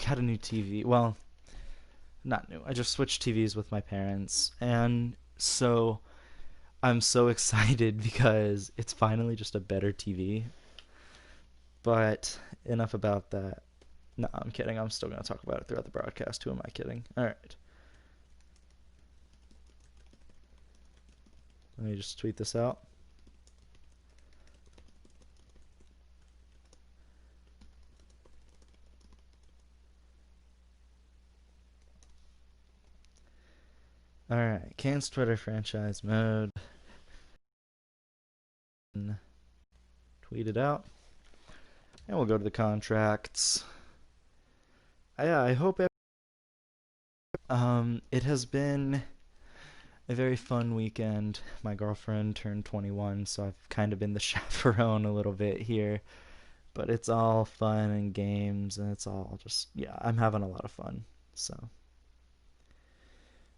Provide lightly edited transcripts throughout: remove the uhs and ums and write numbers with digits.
got a new TV. Well, not new. I just switched TVs with my parents, and so I'm so excited because it's finally just a better TV. But enough about that. No, I'm kidding. I'm still going to talk about it throughout the broadcast. Who am I kidding? All right. Let me just tweet this out. All right. Canes Twitter franchise mode. Tweet it out. And we'll go to the contracts. Yeah, I hope it has been a very fun weekend. My girlfriend turned 21, so I've kind of been the chaperone a little bit here. But it's all fun and games, and it's all just, yeah, I'm having a lot of fun. So,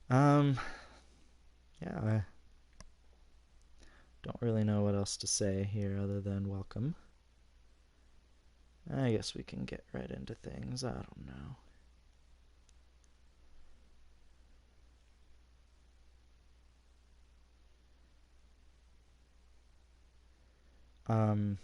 um, yeah, I don't really know what else to say here other than welcome. I guess we can get right into things. I don't know. Um,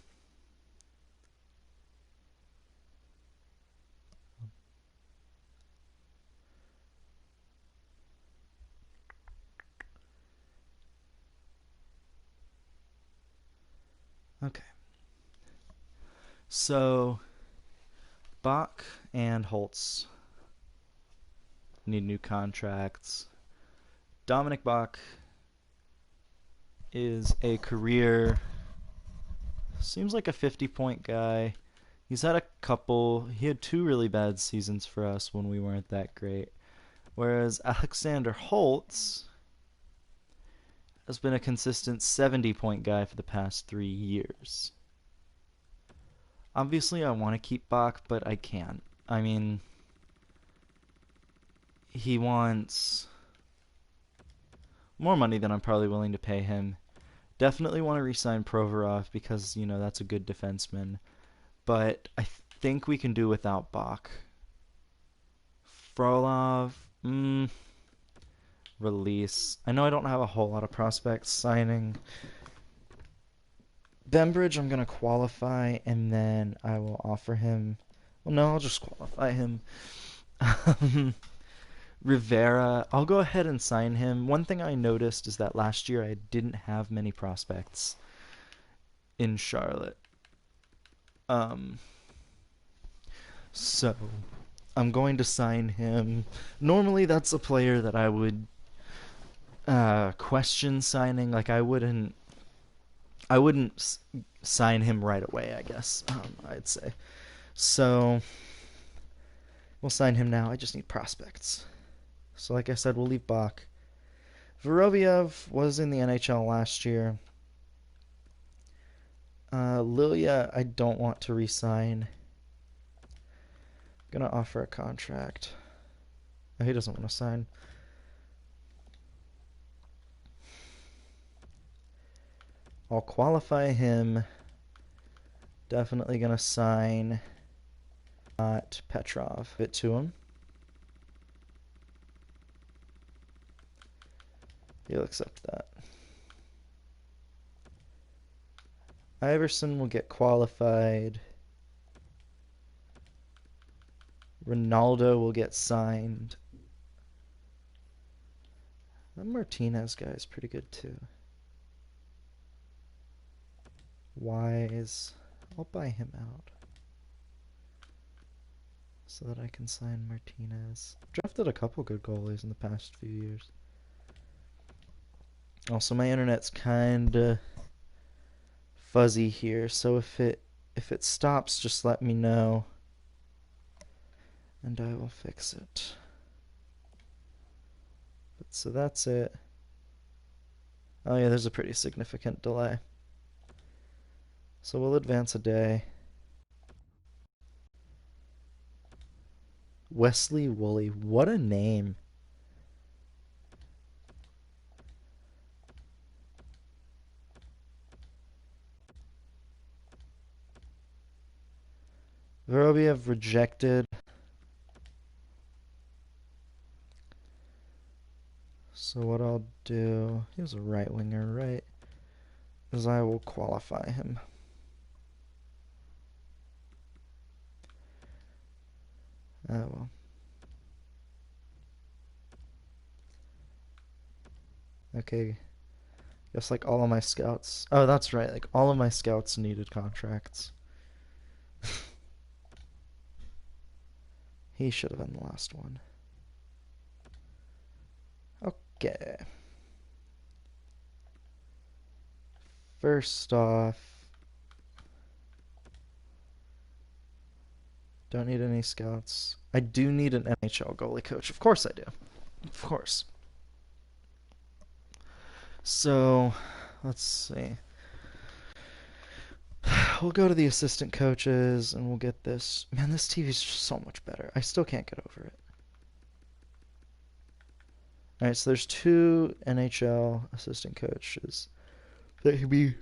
okay. So, Bach and Holtz need new contracts. Dominic Bach is a career, seems like a 50-point guy. He's had a couple, he had two really bad seasons for us when we weren't that great. Whereas Alexander Holtz has been a consistent 70-point guy for the past 3 years. Obviously, I want to keep Bach, but I can't. I mean, he wants more money than I'm probably willing to pay him. Definitely want to re-sign Provorov because, that's a good defenseman. But I think we can do without Bach. Frolov, release. I know I don't have a whole lot of prospects signing. Bembridge, I'm going to qualify, and then I will offer him. Well, no, I'll just qualify him. Rivera, I'll go ahead and sign him. One thing I noticed is that last year I didn't have many prospects in Charlotte. So I'm going to sign him. Normally, that's a player that I would question signing. Like I wouldn't sign him right away. I guess I'd say. So we'll sign him now. I just need prospects. So like I said, we'll leave Bach. Voroviev was in the NHL last year. Lilia, I don't want to re-sign. I'm gonna offer a contract. Oh, he doesn't want to sign. I'll qualify him. Definitely gonna sign not Petrov. It to him. He'll accept that. Iverson will get qualified. Ronaldo will get signed. The Martinez guy is pretty good too. Wise. I'll buy him out so that I can sign Martinez. Drafted a couple good goalies in the past few years. Also, my internet's kinda fuzzy here, so if it stops, just let me know, and I will fix it. But so that's it. Oh yeah, there's a pretty significant delay. So we'll advance a day. Wesley Woolley, what a name. Vorobiev rejected. So what I'll do, he was a right winger, right? Is I will qualify him. Oh well. Okay. Guess like all of my scouts. Oh, that's right. Like all of my scouts needed contracts. He should have been the last one. Okay. First off, don't need any scouts. I do need an NHL goalie coach. Of course I do. Of course. So, let's see. We'll go to the assistant coaches and we'll get this. Man, this TV's just so much better. I still can't get over it. All right, so there's two NHL assistant coaches that can be,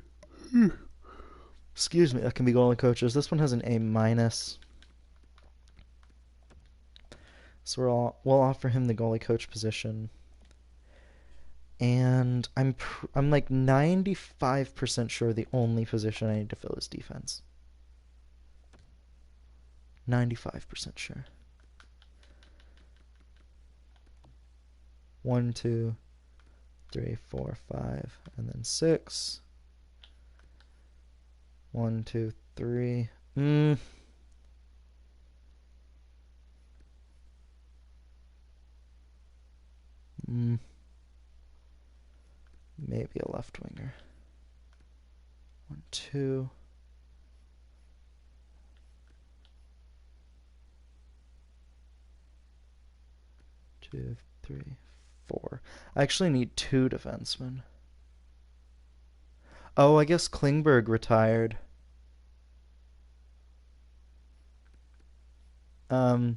excuse me, that can be goalie coaches. This one has an A minus, so we'll offer him the goalie coach position. And I'm like 95% sure the only position I need to fill is defense. 95% sure. 1, 2, 3, 4, 5, and then 6. 1, 2, 3. Maybe a left winger. 1, 2. 2, 3, 4. I actually need 2 defensemen. Oh, I guess Klingberg retired. So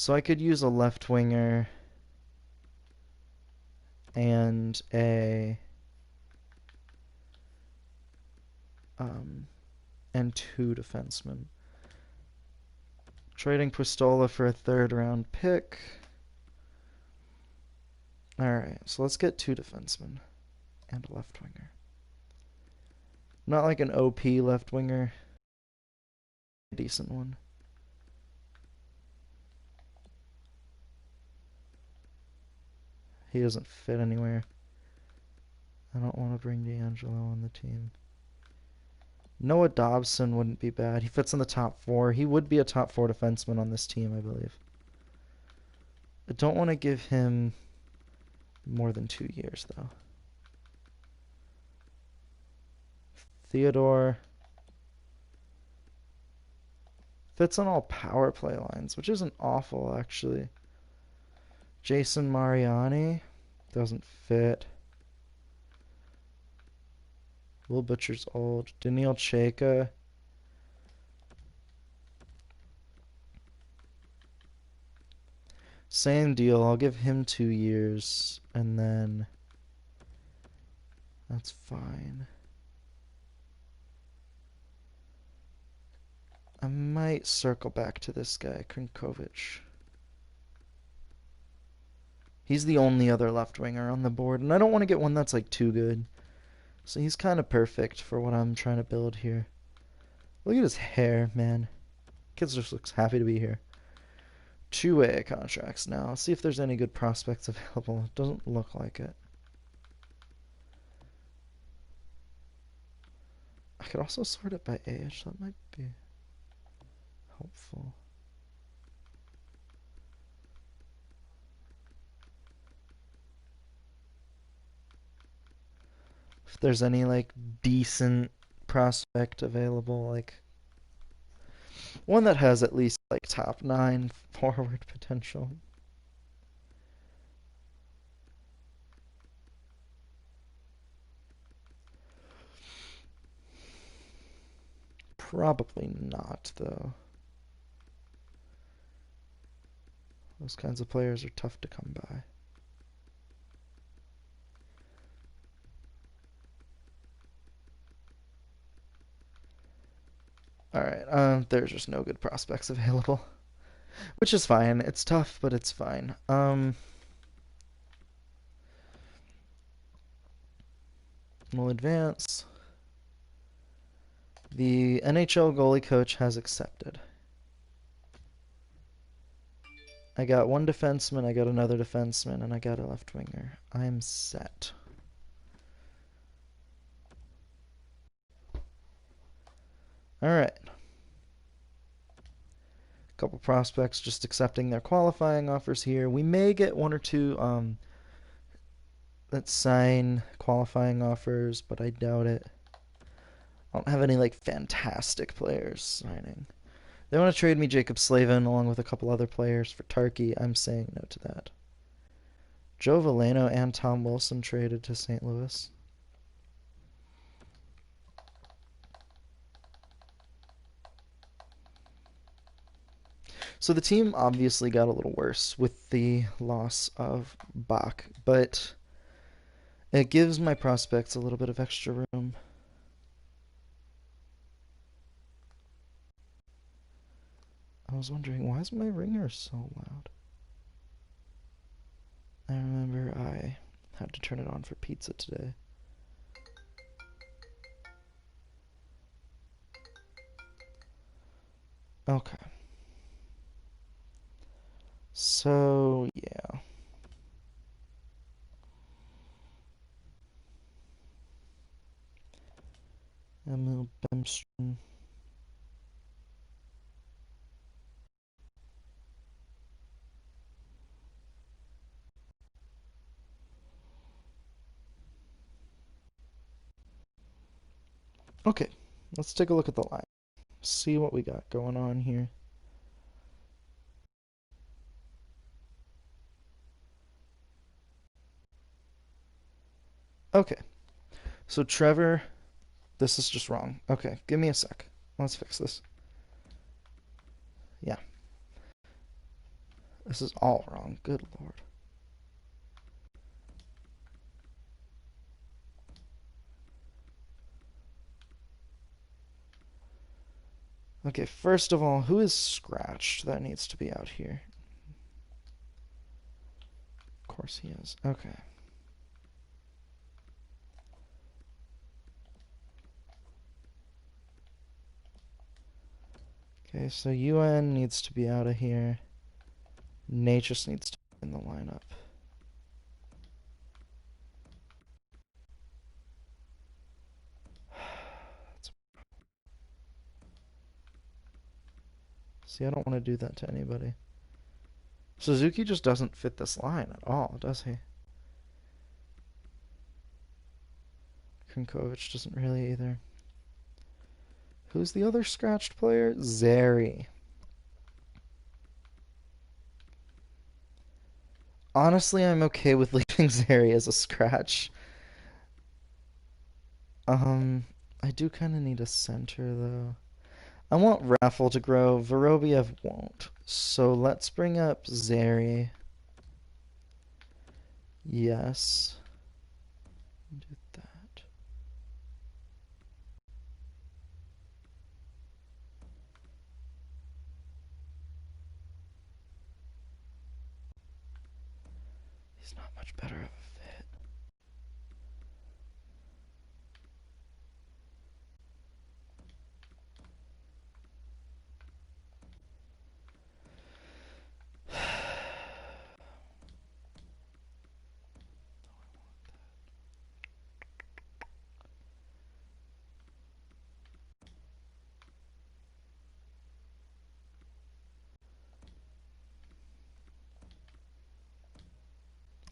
I could use a left winger and and 2 defensemen. Trading Pistola for a 3rd round pick. Alright, so let's get 2 defensemen and a left winger. Not like an OP left winger. A decent one. He doesn't fit anywhere. I don't want to bring D'Angelo on the team. Noah Dobson wouldn't be bad. He fits in the top 4. He would be a top 4 defenseman on this team, I believe. I don't want to give him more than 2 years, though. Theodore fits on all power play lines, which isn't awful, actually. Jason Mariani doesn't fit. Will Butcher's old. Daniil Chayka. Same deal. I'll give him 2 years, and then that's fine. I might circle back to this guy, Krinkovic. He's the only other left winger on the board, and I don't want to get one that's like too good. So he's kind of perfect for what I'm trying to build here. Look at his hair, man. Kid just looks happy to be here. 2-way contracts now. Let's see if there's any good prospects available. It doesn't look like it. I could also sort it by age. That might be helpful. If there's any like decent prospect available, like one that has at least like top 9 forward potential. Probably not, though. Those kinds of players are tough to come by. Alright, there's just no good prospects available. Which is fine. It's tough, but it's fine. We'll advance. The NHL goalie coach has accepted. I got one defenseman, I got another defenseman, and I got a left winger. I'm set. Alright. Couple prospects just accepting their qualifying offers here. We may get one or two that sign qualifying offers, but I doubt it. I don't have any like fantastic players signing. They want to trade me Jacob Slavin along with a couple other players for Tarky. I'm saying no to that. Joe Veleno and Tom Wilson traded to St. Louis. So the team obviously got a little worse with the loss of Bach, but it gives my prospects a little bit of extra room. I was wondering, why is my ringer so loud? I remember I had to turn it on for pizza today. Okay. So, yeah. Emil Bemstrom. Okay, let's take a look at the line. See what we got going on here. Okay, so Trevor, this is just wrong. Okay, give me a sec. Let's fix this. Yeah. This is all wrong. Good lord. Okay, first of all, who is scratched? That needs to be out here. Of course he is. Okay. Okay, so UN needs to be out of here. Nate just needs to be in the lineup. See, I don't want to do that to anybody. Suzuki just doesn't fit this line at all, does he? Krinkovic doesn't really either. Who's the other scratched player? Zary. Honestly, I'm okay with leaving Zary as a scratch. I do kind of need a center, though. I want Raffle to grow. Vorobiev won't. So let's bring up Zary. Yes. Do that. He's not much better of a fit.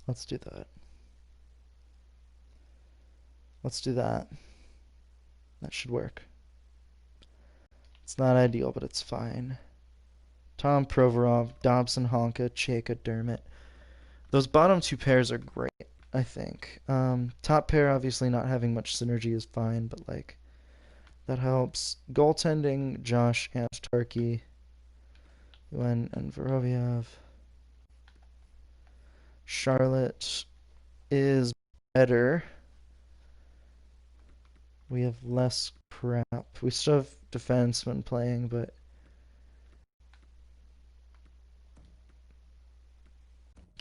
Let's do that. Let's do that. That should work. It's not ideal, but it's fine. Tom Provorov, Dobson Honka, Cheka, Dermott. Those bottom two pairs are great, I think. Top pair, obviously not having much synergy is fine, but like that helps. Goaltending, Josh and Tarky, UN and Vorobiev. Charlotte is better. We have less crap. We still have defensemen playing, but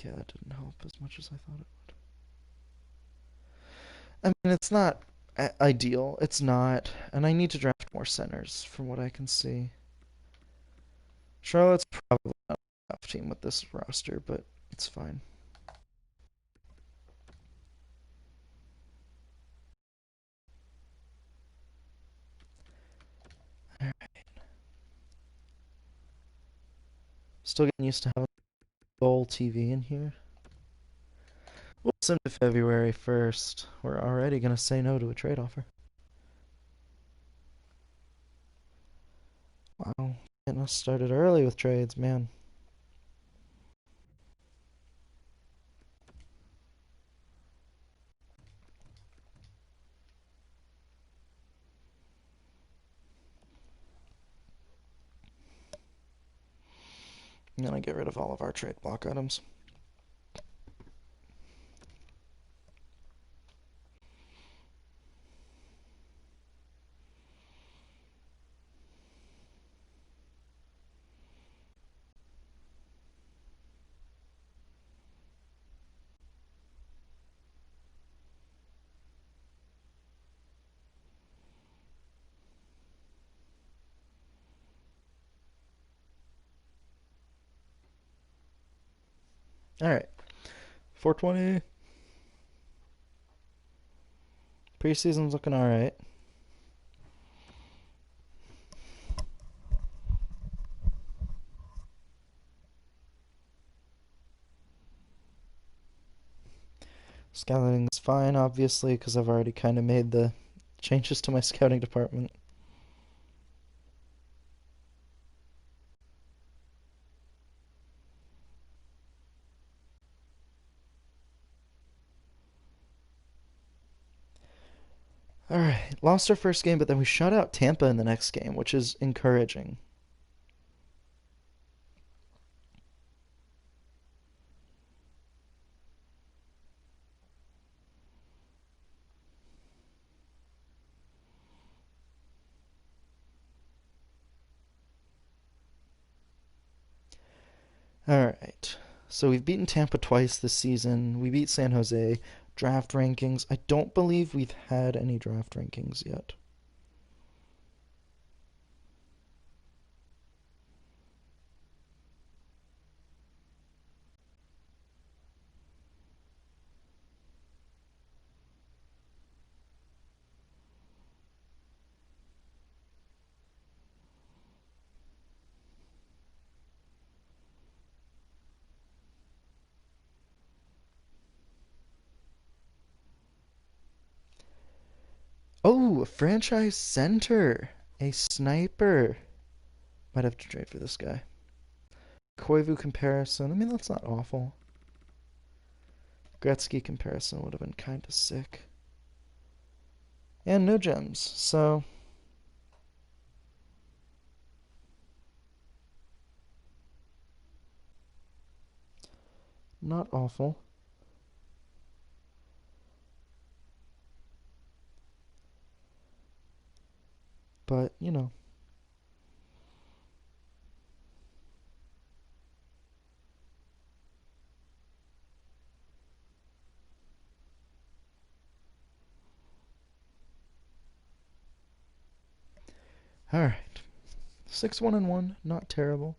yeah, that didn't help as much as I thought it would. I mean, it's not ideal. It's not, and I need to draft more centers from what I can see. Charlotte's probably not a tough team with this roster, but it's fine. Still getting used to having Goal TV in here. We'll send to February 1st. We're already going to say no to a trade offer. Wow. Getting us started early with trades, man. I'm going to get rid of all of our trade block items. All right. 420. Preseason's looking all right. Scouting's fine, obviously, because I've already kind of made the changes to my scouting department. All right, lost our first game, but then we shut out Tampa in the next game, which is encouraging. All right. So we've beaten Tampa twice this season. We beat San Jose. Draft rankings. I don't believe we've had any draft rankings yet. Oh, a franchise center. A sniper. Might have to trade for this guy. Koivu comparison. I mean, that's not awful. Gretzky comparison would have been kind of sick. And no gems, so not awful. But, you know. All right. 6-1-1, not terrible.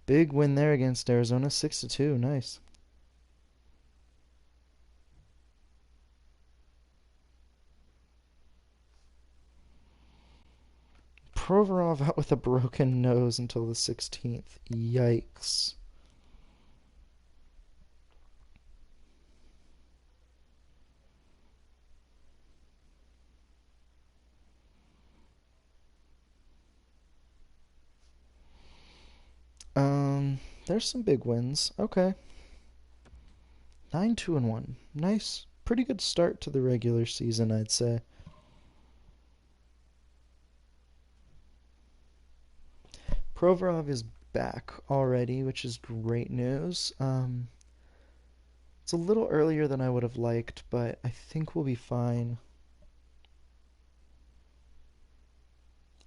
Big win there against Arizona, 6-2. Nice. Provorov out with a broken nose until the 16th. Yikes. There's some big wins. Okay. 9-2-1. Nice. Pretty good start to the regular season, I'd say. Provorov is back already, which is great news. It's a little earlier than I would have liked, but I think we'll be fine.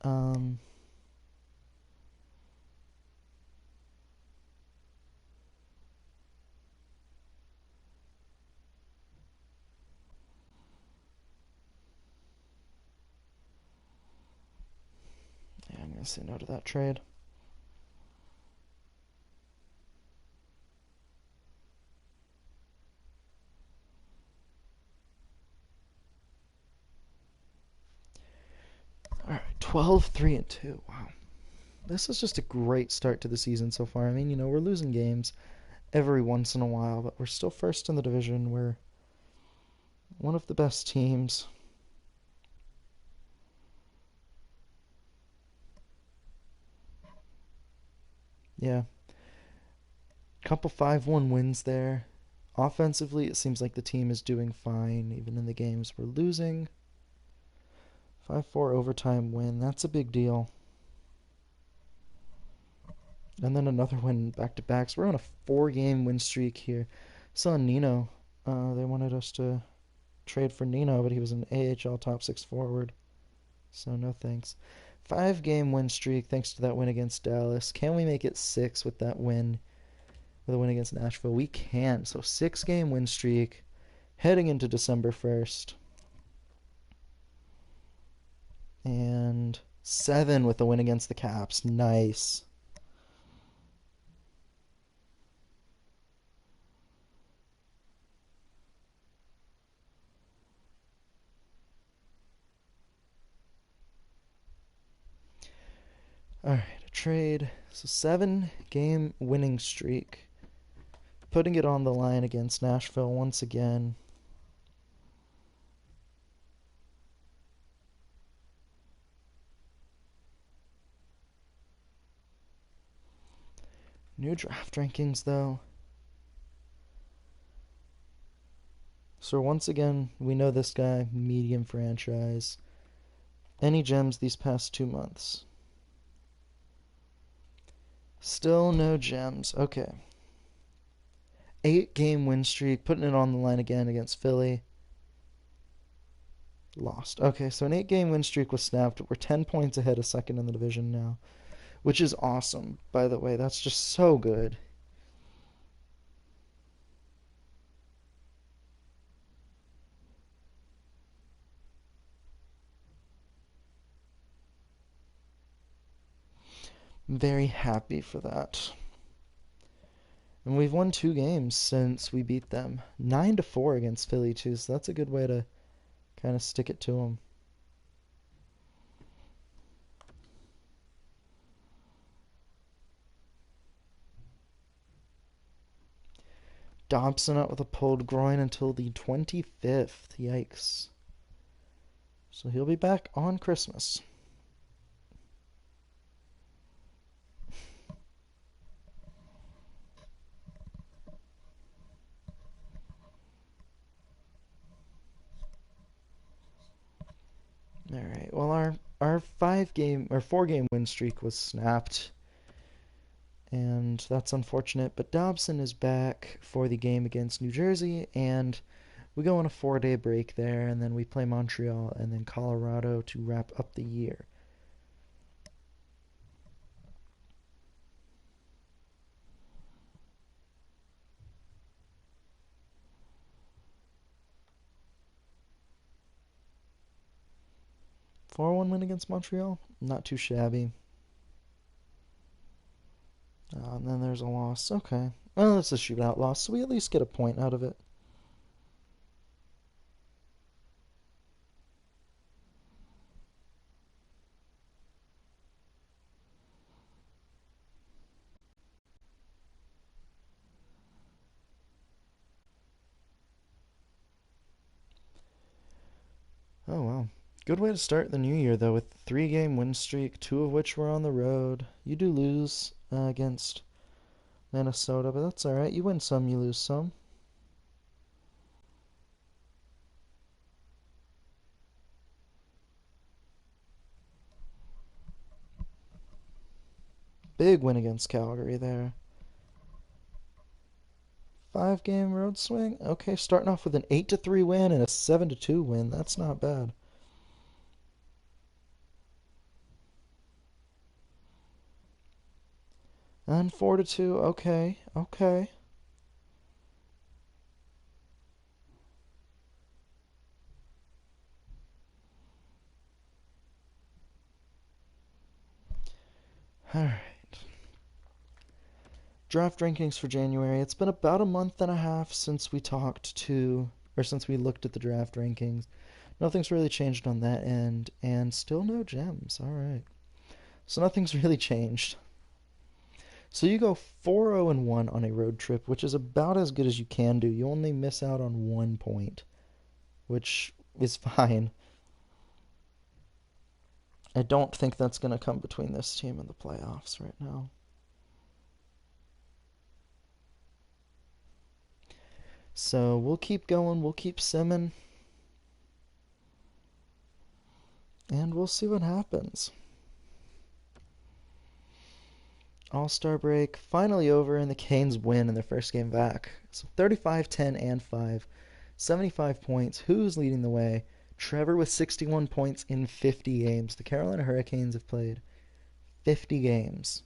Um, say no to that trade. All right, 12, 3, and 2. Wow. This is just a great start to the season so far. I mean, we're losing games every once in a while, but we're still first in the division. We're one of the best teams. Yeah. Couple 5-1 wins there. Offensively, it seems like the team is doing fine, even in the games we're losing. 5-4 overtime win. That's a big deal. And then another win back-to-backs. We're on a 4-game win streak here. Saw Nino. They wanted us to trade for Nino, but he was an AHL top 6 forward. So no thanks. 5-game win streak thanks to that win against Dallas. Can we make it 6 with that win? With a win against Nashville? We can. So 6-game win streak heading into December 1st. And 7 with the win against the Caps. Nice. All right, a trade. So 7-game winning streak. Putting it on the line against Nashville once again. New draft rankings, though. So once again, we know this guy, medium franchise. Any gems these past 2 months? Still no gems. Okay. 8-game win streak, putting it on the line again against Philly. Lost. Okay, so an 8-game win streak was snapped. We're 10 points ahead of second in the division now, which is awesome, by the way. That's just so good. I'm very happy for that. And we've won 2 games since we beat them. 9-4 against Philly, too, so that's a good way to kind of stick it to them. Dobson out with a pulled groin until the 25th. Yikes. So he'll be back on Christmas. All right. Well, our 4-game win streak was snapped, and that's unfortunate. But Dobson is back for the game against New Jersey, and we go on a 4-day break there, and then we play Montreal and then Colorado to wrap up the year. A 4-1 win against Montreal, not too shabby. And then there's a loss. Okay. Well, it's a shootout loss, so we at least get a point out of it. Oh, wow. Good way to start the new year, though, with 3-game win streak, 2 of which were on the road. You do lose against Minnesota, but that's all right. You win some, you lose some. Big win against Calgary there. 5-game road swing. Okay, starting off with an 8-3 win and a 7-2 win. That's not bad. And 4-2. Okay, okay. Alright. Draft rankings for January. It's been about a month and a half since we since we looked at the draft rankings. Nothing's really changed on that end, and still no gems. Alright. So nothing's really changed. So you go 4-0-1 on a road trip, which is about as good as you can do. You only miss out on 1 point, which is fine. I don't think that's going to come between this team and the playoffs right now. So we'll keep going. We'll keep simming. And we'll see what happens. All-Star break finally over, and the Canes win in their first game back. So 35, 10, and 5. 75 points. Who's leading the way? Trevor with 61 points in 50 games. The Carolina Hurricanes have played 50 games.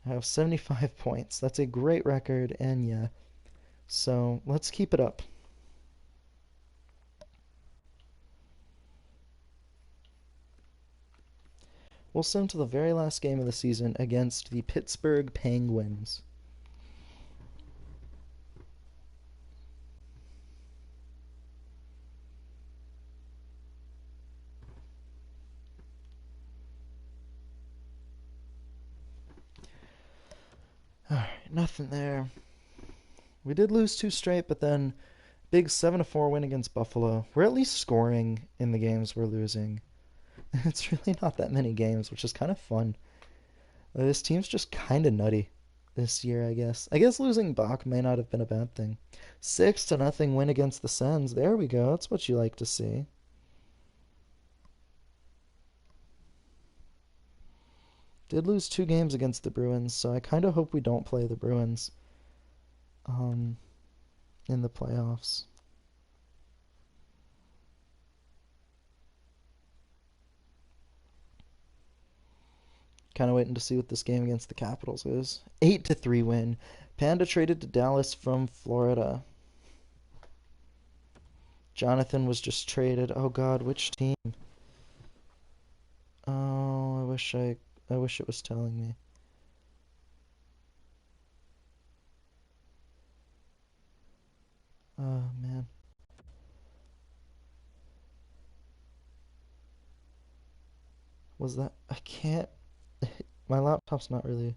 I have 75 points. That's a great record, and yeah. So let's keep it up. We'll send to the very last game of the season against the Pittsburgh Penguins. Alright, nothing there. We did lose 2 straight, but then big 7-4 win against Buffalo. We're at least scoring in the games we're losing. It's really not that many games, which is kind of fun. This team's just kind of nutty this year, I guess. I guess losing Bach may not have been a bad thing. 6-0 win against the Sens. There we go. That's what you like to see. Did lose 2 games against the Bruins, so I kind of hope we don't play the Bruins in the playoffs. Kind of waiting to see what this game against the Capitals is. 8-3 win. Panda traded to Dallas from Florida. Jonathan was just traded. Oh God, which team? Oh, I wish it was telling me. Oh man. Was that I can't my laptop's not really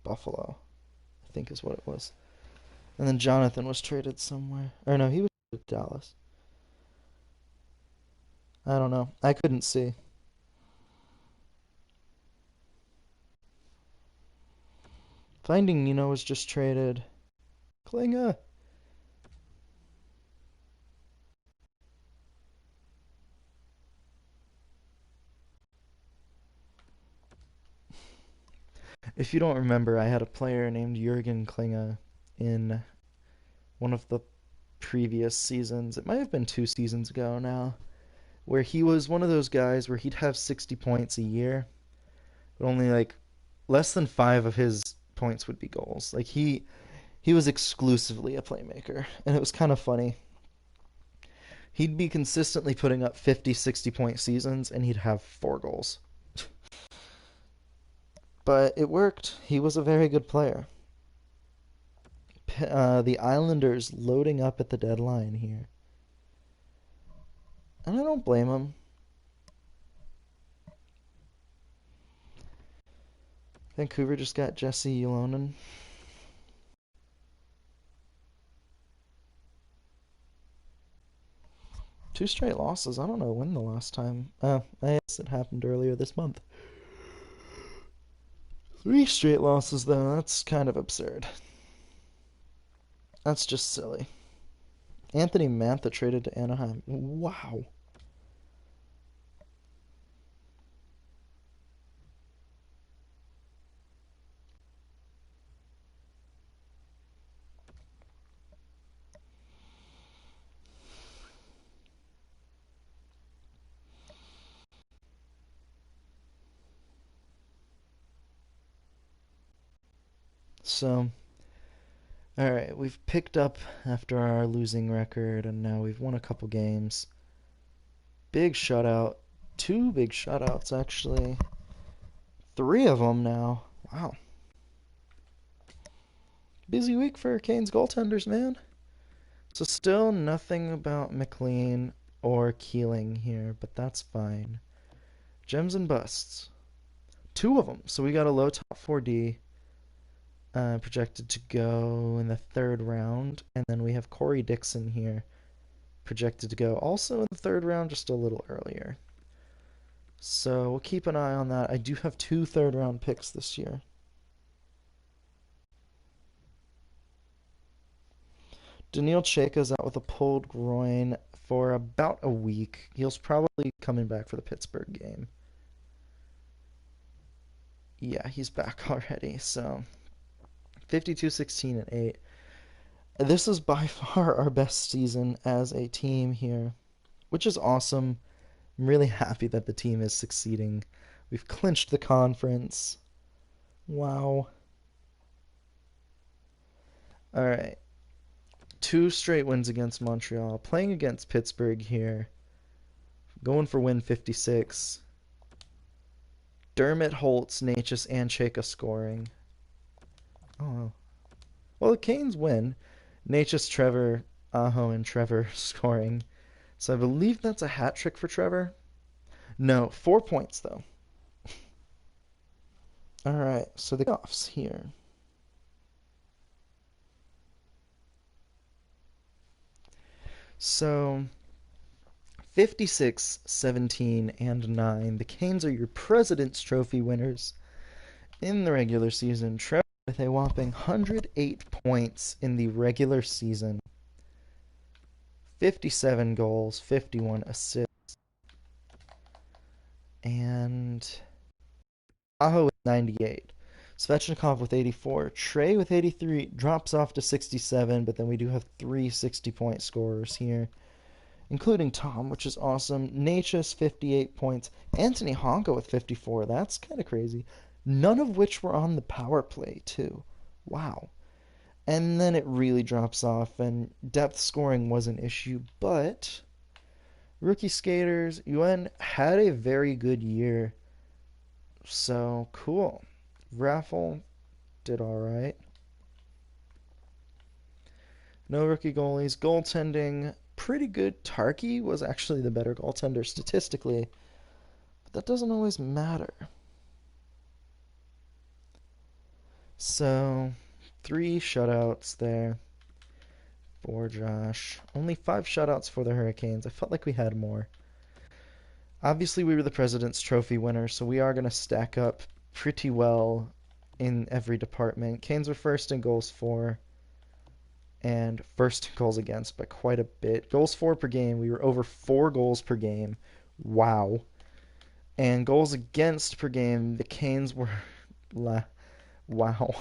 Buffalo, I think is what it was. And then Jonathan was traded somewhere. Or no, he was traded to Dallas. I don't know. I couldn't see. Finding Nino was just traded. Klinga. If you don't remember, I had a player named Jurgen Klinga in one of the previous seasons. It might have been 2 seasons ago now, where he was one of those guys where he'd have 60 points a year, but only like less than 5 of his points would be goals. Like he was exclusively a playmaker, and it was kind of funny. He'd be consistently putting up 50, 60 point seasons, and he'd have 4 goals. But it worked. He was a very good player. The Islanders loading up at the deadline here. And I don't blame him. Vancouver just got Jesse Ylonen. 2 straight losses. I don't know when the last time. Oh, I guess it happened earlier this month. 3 straight losses, though. That's kind of absurd. That's just silly. Anthony Mantha traded to Anaheim. Wow. So, alright, we've picked up after our losing record, and now we've won a couple games. Big shutout two big shutouts, actually. Three of them now. Wow. Busy week for Canes goaltenders, man. So still nothing about McLean or Keeling here, but that's fine. Gems and busts. Two of them. So we got a low top 4D projected to go in the third round. And then we have Corey Dixon here projected to go also in the third round, just a little earlier. So we'll keep an eye on that. I do have two third round picks this year. Daniil Chayka's out with a pulled groin for about a week. He'll probably coming back for the Pittsburgh game. Yeah, he's back already. So 52, 16, and 8. This is by far our best season as a team here, which is awesome. I'm really happy that the team is succeeding. We've clinched the conference. Wow. All right. Two straight wins against Montreal. Playing against Pittsburgh here. Going for win 56. Dermott, Holtz, Necas, and Chayka scoring. Oh. Well, the Canes win. Necas, Trevor, Aho, and Trevor scoring. So I believe that's a hat trick for Trevor. No, 4 points, though. All right, so the playoffs here. So 56, 17, and 9. The Canes are your President's Trophy winners in the regular season. Trevor with a whopping 108 points in the regular season. 57 goals, 51 assists. And Aho with 98. Svechnikov with 84. Trey with 83 drops off to 67, but then we do have three 60-point scorers here, including Tom, which is awesome. Necas, 58 points. Anthony Honka with 54. That's kind of crazy. None of which were on the power play, too. Wow. And then it really drops off, and depth scoring was an issue, but rookie skaters, Yuen had a very good year. So, cool. Raffle did all right. No rookie goalies. Goaltending, pretty good. Tarky was actually the better goaltender statistically, but that doesn't always matter. So, three shutouts there for Josh. Only 5 shutouts for the Hurricanes. I felt like we had more. Obviously, we were the President's Trophy winner, so we are going to stack up pretty well in every department. Canes were first in goals for and first in goals against by quite a bit. Goals for per game, we were over 4 goals per game. Wow. And goals against per game, the Canes were wow.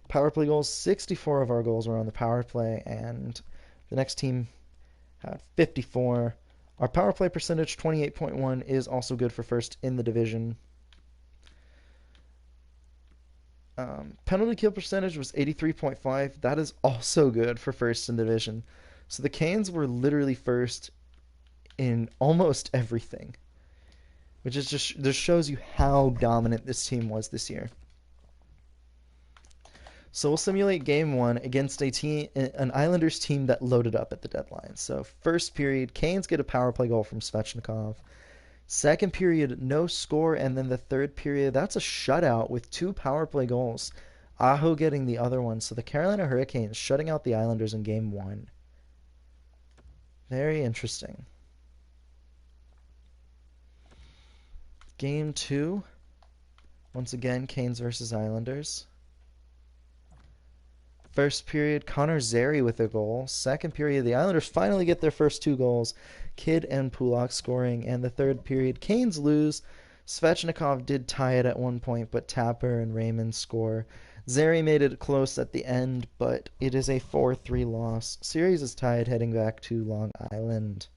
Power play goals, 64 of our goals were on the power play, and the next team had 54. Our power play percentage, 28.1, is also good for first in the division. Penalty kill percentage was 83.5. That is also good for first in the division. So the Canes were literally first in almost everything, which is just shows you how dominant this team was this year. So we'll simulate game 1 against an Islanders team that loaded up at the deadline. So first period, Canes get a power play goal from Svechnikov. Second period, no score, and then the third period, that's a shutout with 2 power play goals. Aho getting the other one. So the Carolina Hurricanes shutting out the Islanders in game 1. Very interesting. Game 2, once again, Canes versus Islanders. First period, Connor Zary with a goal. Second period, the Islanders finally get their first 2 goals. Kidd and Pulak scoring. And the third period, Canes lose. Svechnikov did tie it at one point, but Tapper and Raymond score. Zary made it close at the end, but it is a 4-3 loss. Series is tied heading back to Long Island.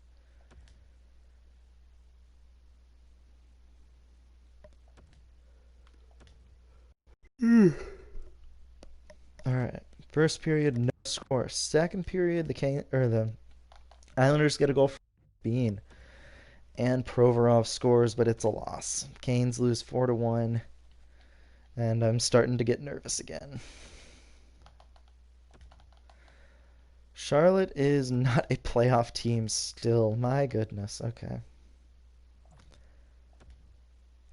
All right. First period, no score. Second period, the Islanders get a goal from Bean. And Provorov scores, but it's a loss. Canes lose 4-1, and I'm starting to get nervous again. Charlotte is not a playoff team still. My goodness. Okay.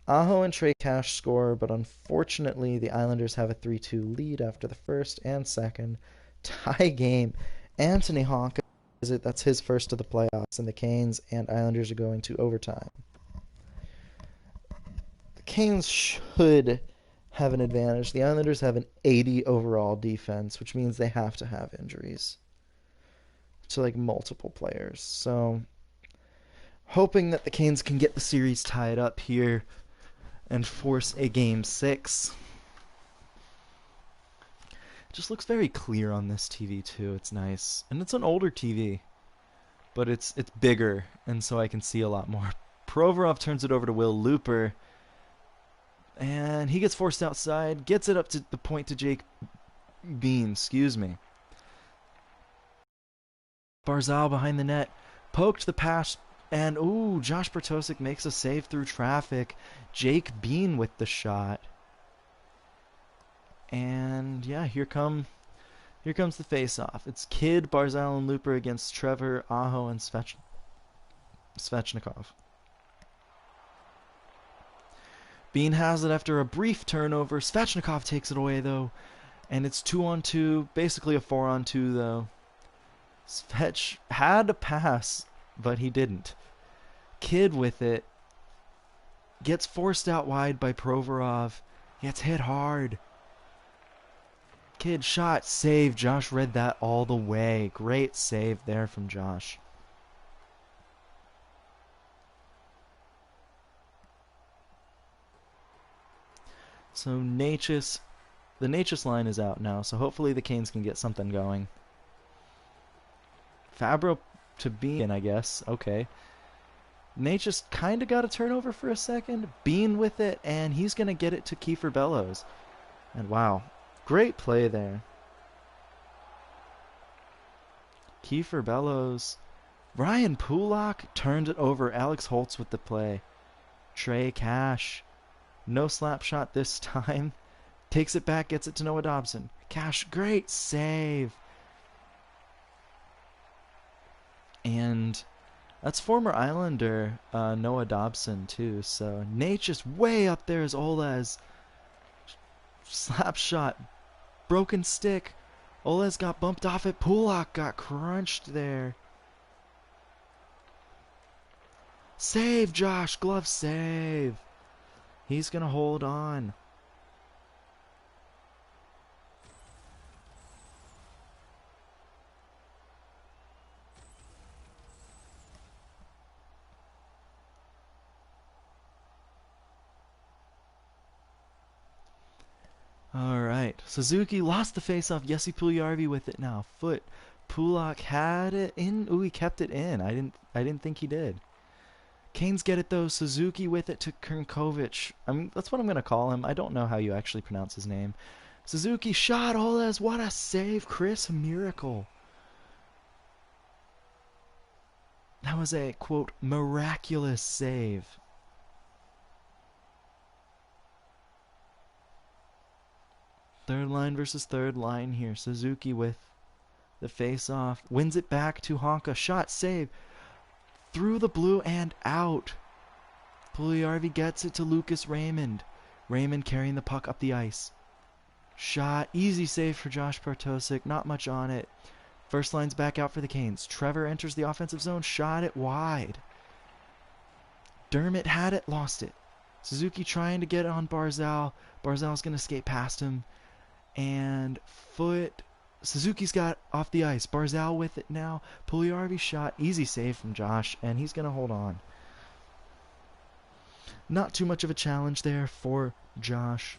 Aho and Trey Cash score, but unfortunately the Islanders have a 3-2 lead after the first and second. Tie game. Anthony Honka, that's his first of the playoffs, and the Canes and Islanders are going to overtime. The Canes should have an advantage. The Islanders have an 80 overall defense, which means they have to have injuries to like multiple players. So hoping that the Canes can get the series tied up here and force a game 6. It just looks very clear on this TV too. It's nice. And it's an older TV, but it's bigger, and so I can see a lot more. Provorov turns it over to Will Looper, and he gets forced outside, gets it up to the point to Jake Bean, excuse me. Barzal behind the net, poked the pass, and ooh, Josh Bertosik makes a save through traffic. Jake Bean with the shot. And yeah, here comes the face-off. It's Kidd, Barzal, and Looper against Trevor, Aho, and Svechnikov. Bean has it after a brief turnover. Svechnikov takes it away, though. And it's 2-on-2, basically a 4-on-2, though. Svech had a pass, but he didn't. Kidd with it. Gets forced out wide by Provorov. Gets hit hard. Kidd shot, save. Josh read that all the way. Great save there from Josh. So the Natchez line is out now, so hopefully the Canes can get something going. Fabro to Bean, I guess. Okay. Natchez kind of got a turnover for a second. Bean with it, and he's going to get it to Kiefer Bellows. And wow, great play there. Kiefer Bellows. Ryan Pulock turned it over. Alex Holtz with the play. Trey Cash. No slap shot this time. Takes it back, gets it to Noah Dobson. Cash, great save. And that's former Islander Noah Dobson, too. So Natchez way up there as Olez. Slap shot. Broken stick. Olez got bumped off it. Pulock got crunched there. Save, Josh. Glove save. He's going to hold on. Alright, Suzuki lost the faceoff. Jesse Puljujarvi with it now. Foot. Pulock had it in. Ooh, he kept it in. I didn't think he did. Canes get it though. Suzuki with it to Kernkovic. That's what I'm gonna call him. I don't know how you actually pronounce his name. Suzuki shot. Olez, what a save. Chris Miracle. That was a, quote, miraculous save. Third line versus third line here. Suzuki with the face-off. Wins it back to Honka. Shot, save. Through the blue and out. Puljujarvi gets it to Lucas Raymond. Raymond carrying the puck up the ice. Shot. Easy save for Josh Bartosik. Not much on it. First line's back out for the Canes. Trevor enters the offensive zone. Shot it wide. Dermott had it. Lost it. Suzuki trying to get it on Barzal. Barzal's going to skate past him. And foot. Suzuki's got off the ice. Barzal with it now. Puljujarvi shot. Easy save from Josh. And he's going to hold on. Not too much of a challenge there for Josh.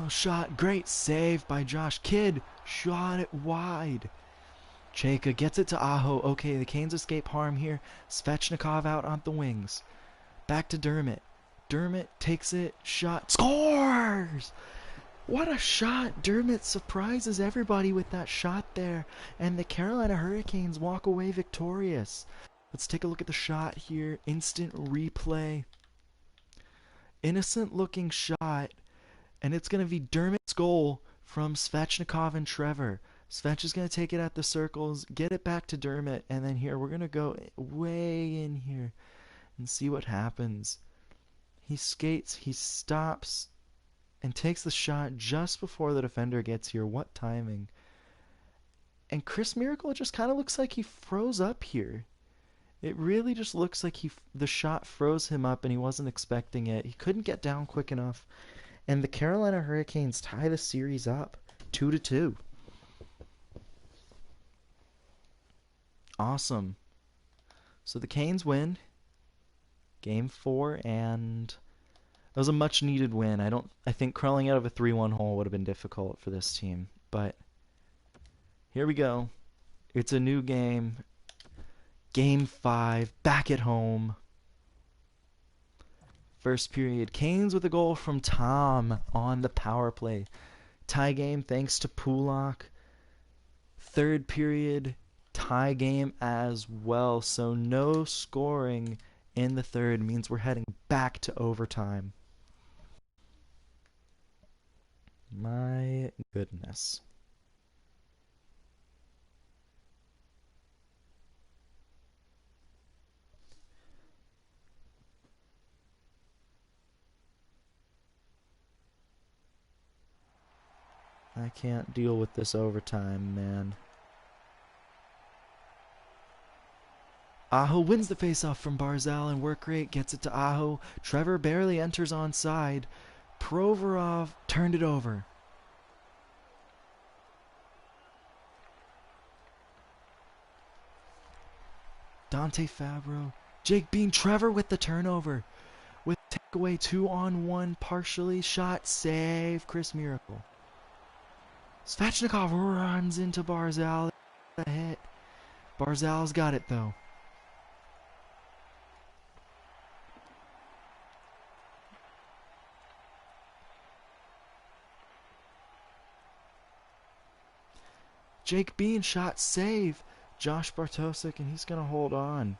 Oh, shot. Great save by Josh Kidd. Shot it wide. Chayka gets it to Aho. Okay, the Canes escape harm here. Svechnikov out on the wings. Back to Dermott. Dermott takes it. Shot. Scores! What a shot. Dermott surprises everybody with that shot there. And the Carolina Hurricanes walk away victorious. Let's take a look at the shot here. Instant replay. Innocent looking shot. And it's going to be Dermott's goal from Svechnikov and Trevor. Svech is going to take it at the circles, get it back to Dermott, and then here we're going to go way in here and see what happens. He skates, he stops, and takes the shot just before the defender gets here. What timing. And Chris Miracle just kind of looks like he froze up here. It really just looks like the shot froze him up and he wasn't expecting it. He couldn't get down quick enough. And the Carolina Hurricanes tie the series up 2-2. Awesome. So the Canes win Game 4, and that was a much needed win. I think crawling out of a 3-1 hole would have been difficult for this team, but here we go. It's a new game. Game 5, back at home. First period, Canes with a goal from Tom on the power play. Tie game thanks to Pulak. Third period, tie game as well. So no scoring in the third means we're heading back to overtime. My goodness. I can't deal with this overtime, man. Aho wins the faceoff from Barzal, and work rate gets it to Aho. Trevor barely enters onside. Provorov turned it over. Dante Fabro. Jake Bean. Trevor with the turnover. With takeaway 2-on-1 partially shot save. Chris Miracle. Svechnikov runs into Barzal. A hit. Barzal's got it though. Jake Bean shot save. Josh Bartosik, and he's going to hold on.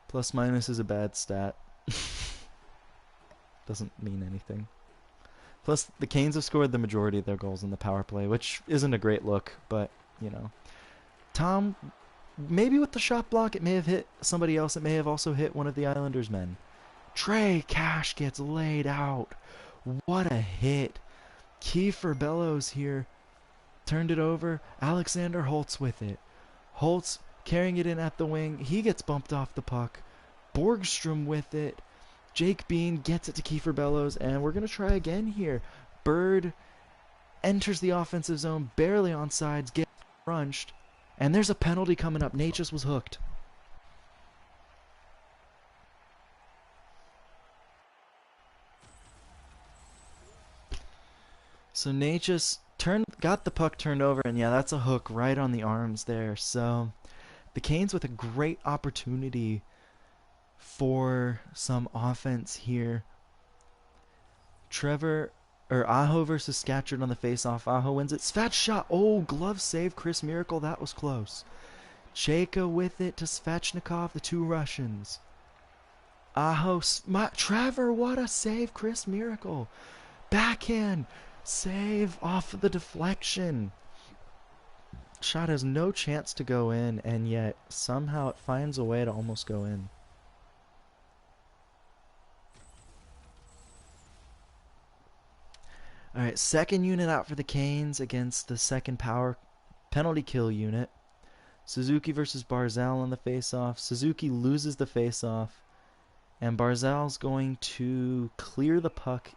Plus minus is a bad stat. Doesn't mean anything. Plus, the Canes have scored the majority of their goals in the power play, which isn't a great look, but, you know. Tom, maybe with the shot block, it may have hit somebody else. It may have also hit one of the Islanders' men. Trey Cash gets laid out. What a hit. Kiefer Bellows here turned it over. Alexander Holtz with it. Holtz carrying it in at the wing. He gets bumped off the puck. Borgstrom with it. Jake Bean gets it to Kiefer Bellows, and we're going to try again here. Bird enters the offensive zone, barely onside, gets crunched, and there's a penalty coming up. Natchez was hooked. So Natchez got the puck turned over, and yeah, that's a hook right on the arms there. So the Canes with a great opportunity for some offense here. Aho versus Scatcherd on the faceoff. Aho wins it. Svat shot. Oh, glove save. Chris Miracle. That was close. Chayka with it to Svechnikov, the two Russians. Aho. Trevor, what a save. Chris Miracle. Backhand. Save off of the deflection. Shot has no chance to go in, and yet somehow it finds a way to almost go in. Alright, second unit out for the Canes against the second power penalty kill unit. Suzuki versus Barzal on the faceoff. Suzuki loses the faceoff, and Barzal's going to clear the puck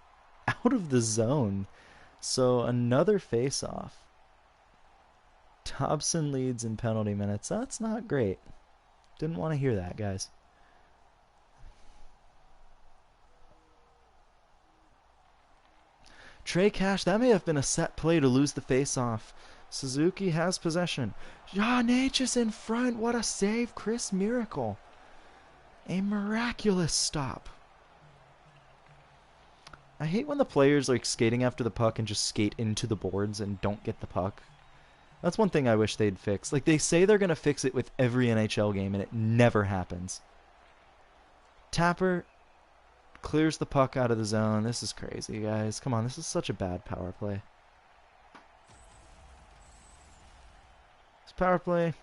out of the zone. So another faceoff. Thompson leads in penalty minutes. That's not great. Didn't want to hear that, guys. Trey Cash, that may have been a set play to lose the face-off. Suzuki has possession. Natchez in front. What a save, Chris Miracle. A miraculous stop. I hate when the players like skating after the puck and just skate into the boards and don't get the puck. That's one thing I wish they'd fix. Like, they say they're going to fix it with every NHL game, and it never happens. Tapper clears the puck out of the zone. This is crazy, guys. Come on, this is such a bad power play. This power play,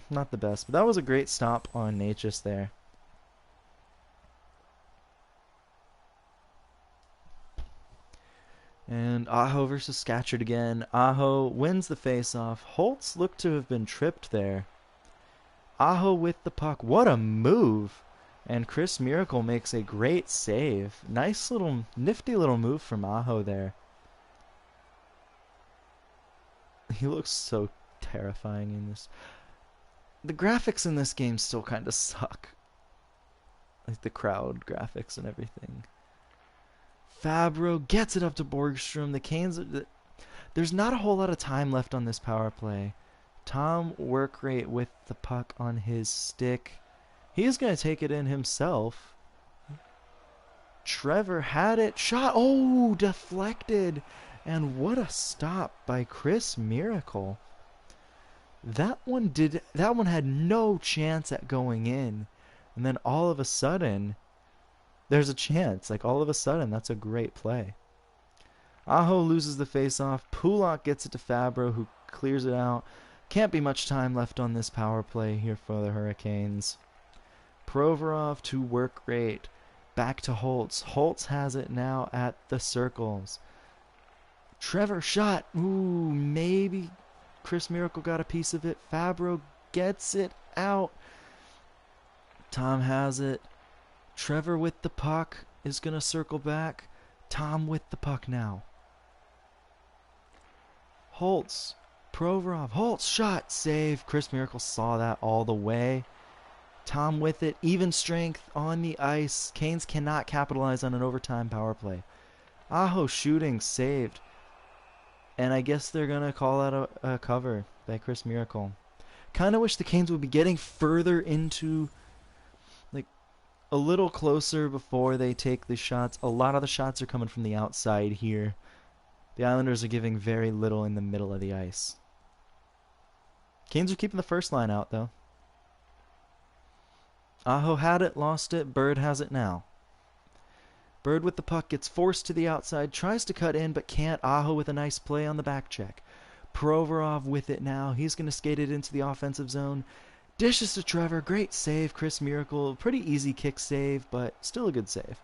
not the best. But that was a great stop on Natchez there. And Aho versus Scatcherd again. Aho wins the face-off. Holtz looked to have been tripped there. Aho with the puck. What a move! And Chris Miracle makes a great save. Nice little, nifty little move from Aho there. He looks so terrifying in this. The graphics in this game still kind of suck. Like the crowd graphics and everything. Fabro gets it up to Borgstrom. The Canes, there's not a whole lot of time left on this power play. Tom Workrate with the puck on his stick. He's going to take it in himself. Trevor had it. Shot. Oh, deflected. And what a stop by Chris Miracle. That one had no chance at going in. And then all of a sudden, there's a chance. Like, all of a sudden, that's a great play. Aho loses the face-off. Pulak gets it to Fabro, who clears it out. Can't be much time left on this power play here for the Hurricanes. Provorov to Workrate. Back to Holtz. Holtz has it now at the circles. Trevor shot. Ooh, maybe Chris Miracle got a piece of it. Fabro gets it out. Tom has it. Trevor with the puck is going to circle back. Tom with the puck now. Holtz. Provorov. Holtz shot. Save. Chris Miracle saw that all the way. Tom with it. Even strength on the ice. Canes cannot capitalize on an overtime power play. Aho shooting. Saved. And I guess they're going to call out a cover by Chris Miracle. Kind of wish the Canes would be getting further into, like, a little closer before they take the shots. A lot of the shots are coming from the outside here. The Islanders are giving very little in the middle of the ice. Canes are keeping the first line out, though. Aho had it, lost it. Bird has it now. Bird with the puck gets forced to the outside, tries to cut in, but can't. Aho with a nice play on the back check. Provorov with it now. He's going to skate it into the offensive zone. Dishes to Trevor. Great save, Chris Miracle. Pretty easy kick save, but still a good save.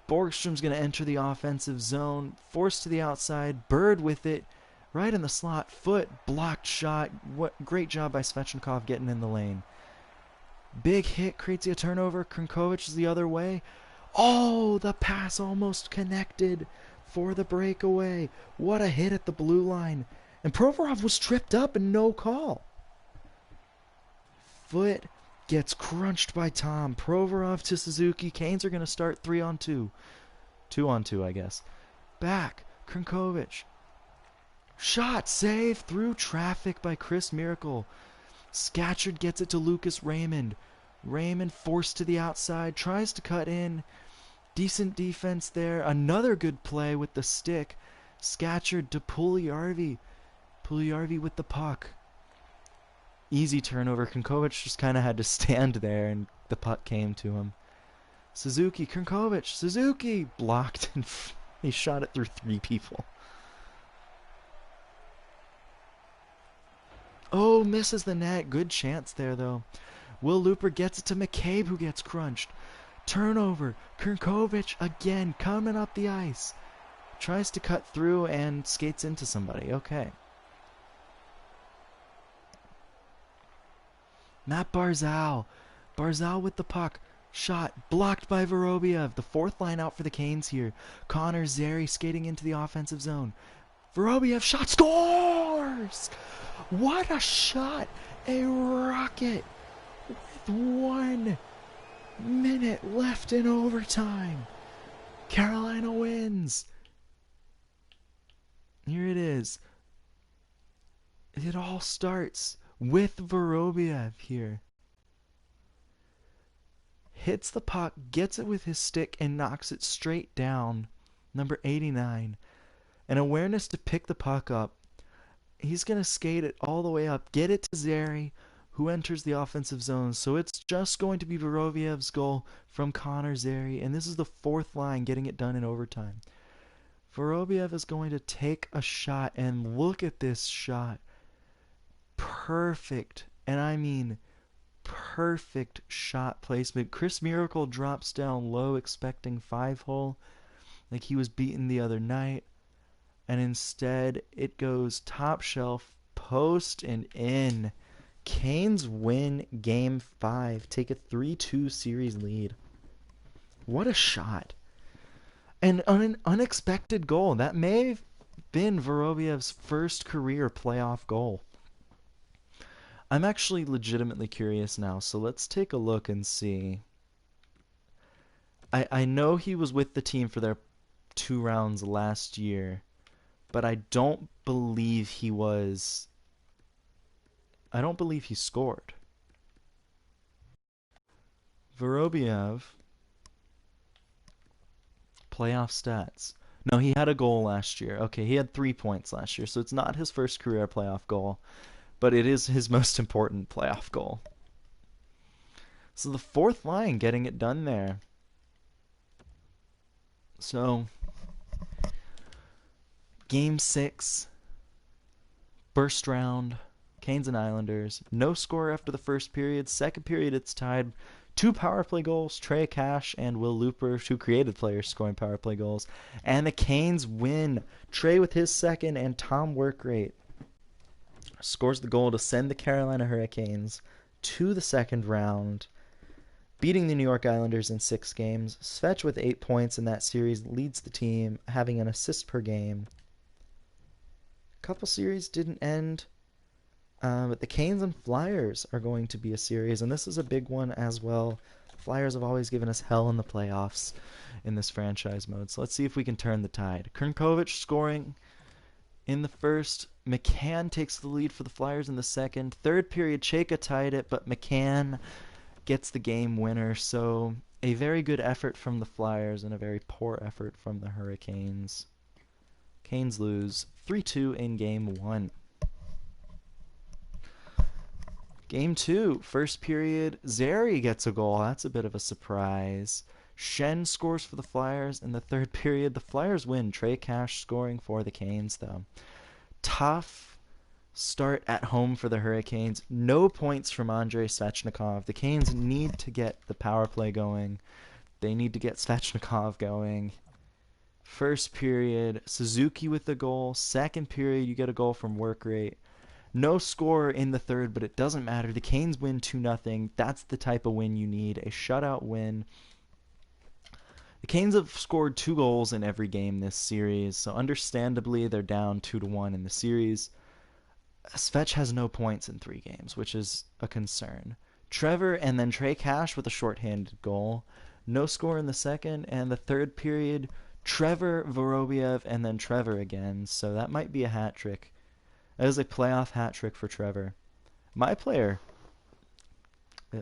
Borgstrom's going to enter the offensive zone. Forced to the outside. Bird with it. Right in the slot. Foot. Blocked shot. What great job by Svechnikov getting in the lane. Big hit. Creates a turnover. Krankovic is the other way. Oh, the pass almost connected for the breakaway. What a hit at the blue line. And Provorov was tripped up and no call. Foot gets crunched by Tom. Provorov to Suzuki. Canes are going to start 3-on-2. 2-on-2, I guess. Back. Krankovic. Shot. Save through traffic by Chris Miracle. Scatcherd gets it to Lucas Raymond. Raymond forced to the outside. Tries to cut in. Decent defense there. Another good play with the stick. Scatcherd to Puljujarvi. Puljujarvi with the puck. Easy turnover. Krankovic just kind of had to stand there and the puck came to him. Suzuki. Krankovic. Suzuki. Blocked and he shot it through 3 people. Oh, misses the net. Good chance there, though. Will Looper gets it to McCabe, who gets crunched. Turnover. Krankovic again coming up the ice. Tries to cut through and skates into somebody. Okay. Matt Barzal. Barzal with the puck. Shot. Blocked by Vorobiev. The 4th line out for the Canes here. Connor Zary skating into the offensive zone. Vorobiev shot. Scores! What a shot! A rocket! With 1 minute left in overtime. Carolina wins. Here it is. It all starts with Vorobiev here. Hits the puck, gets it with his stick, and knocks it straight down. Number 89. An awareness to pick the puck up. He's going to skate it all the way up, get it to Zary, who enters the offensive zone. So it's just going to be Vorobiev's goal from Connor Zary, and this is the fourth line getting it done in overtime. Vorobiev is going to take a shot, and look at this shot. Perfect, and I mean perfect shot placement. Chris Miracle drops down low expecting 5-hole like he was beaten the other night, and instead it goes top shelf, post, and in. Canes win Game 5, take a 3-2 series lead. What a shot. And an unexpected goal. That may have been Vorobiev's first career playoff goal. I'm actually legitimately curious now, so let's take a look and see. I know he was with the team for their 2 rounds last year, but I don't believe he was. I don't believe he scored. Vorobiev, playoff stats. No, he had a goal last year. Okay, he had 3 points last year, so it's not his first career playoff goal, but it is his most important playoff goal. So the fourth line getting it done there. So, Game 6, first round, Canes and Islanders. No score after the first period. Second period, it's tied. 2 power play goals. Trey Cash and Will Looper, 2 creative players, scoring power play goals. And the Canes win. Trey with his second, and Tom Workrate scores the goal to send the Carolina Hurricanes to the second round, beating the New York Islanders in 6 games. Svetch with 8 points in that series leads the team, having an assist per game. A couple series didn't end, but the Canes and Flyers are going to be a series, and this is a big one as well. Flyers have always given us hell in the playoffs in this franchise mode, so let's see if we can turn the tide. Krnkovic scoring in the first. McCann takes the lead for the Flyers in the second. Third period, Chayka tied it, but McCann gets the game winner. So a very good effort from the Flyers and a very poor effort from the Hurricanes. Canes lose 3-2 in Game 1. Game 2, first period, Zary gets a goal. That's a bit of a surprise. Schenn scores for the Flyers in the third period. The Flyers win. Trey Cash scoring for the Canes, though. Tough start at home for the Hurricanes. No points from Andrei Svechnikov. The Canes need to get the power play going. They need to get Svechnikov going. First period, Suzuki with the goal. Second period, you get a goal from Workrate. No score in the third, but it doesn't matter. The Canes win 2-0. That's the type of win you need, a shutout win. The Canes have scored 2 goals in every game this series, so understandably they're down 2-1 in the series. Svetch has no points in 3 games, which is a concern. Trevor and then Trey Cash with a shorthanded goal. No score in the second, and the third period, Trevor, Vorobiev, and then Trevor again, so that might be a hat trick. That is a playoff hat trick for Trevor. My player,